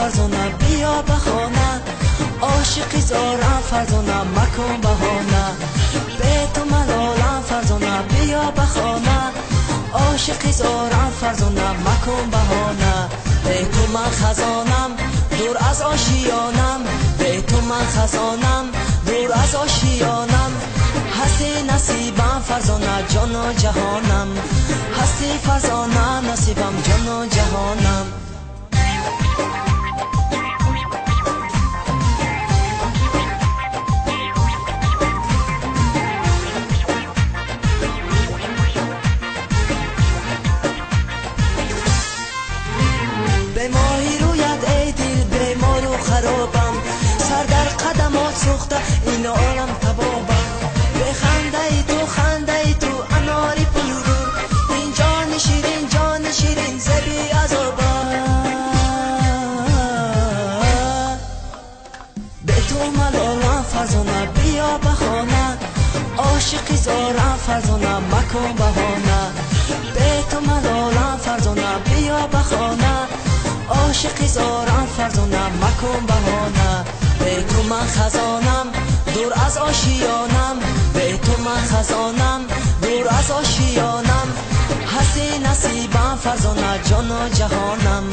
فرزانه بیا بخانه، عاشقی زارم فرزانه مکن بهانه. به تو ملالم فرزانه بیا بخانه، عاشقی زارم فرزانه مکن بهانه. به تو من خزانم دور از آشیانم، به تو من خزانم دور از آشیانم. هستی نصیبم فرزانه جان و جهانم، هستی فرزانه نصیبم جان و جهانم. به ماهی رویت ای دل بیمار و خرابم، سر در قدمات سوخته این عالم تبابم. به خنده ای تو خنده ای تو اناری پررو، این جان شیرین زبی عذابم. به تو ملالم فرزانه بیا بخانه، عاشقی زارم فرزانه مکن بهانه. به تو ملالم فرزانه بیا بخانه، عاشقی زارم فرزانه مکن بهانه. به تو من خزانم دور از آشیانم، به تو من خزانم دور از آشیانم. هستی نصیبم فرزانه جان و جهانم،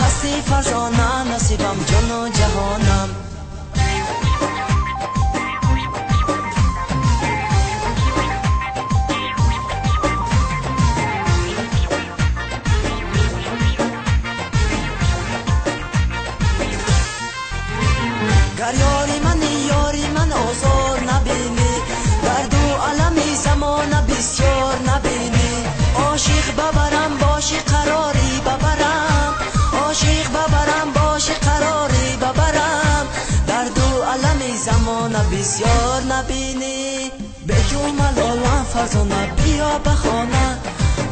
هستی فرزانه نصیبم جان و جهانم. گر یاری من آزار نبینی، درد و علمی زمان بسیار نبینی. عاشق ببرم باشی قراری ببرم، عاشق ببرم باشی قراری ببرم. درد و علمی زمان بسیار نبینی. به تو ملالم فرزانه بیا بخانه،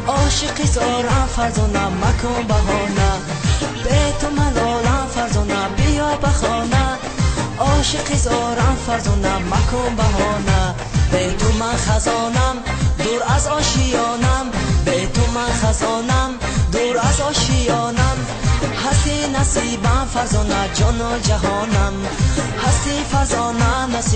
عاشقی زارم فرزانه مکن بهانه. به تو ملالم فرزانه بیا بخانه، عاشقی زارم فرزانه مکن بهانه. به تو من خزانم دور از آشیانم، به تو من خزانم دور از آشیانم. هستی نصیبم فرزانه جان و جهانم، هستی فرزانه نصیبم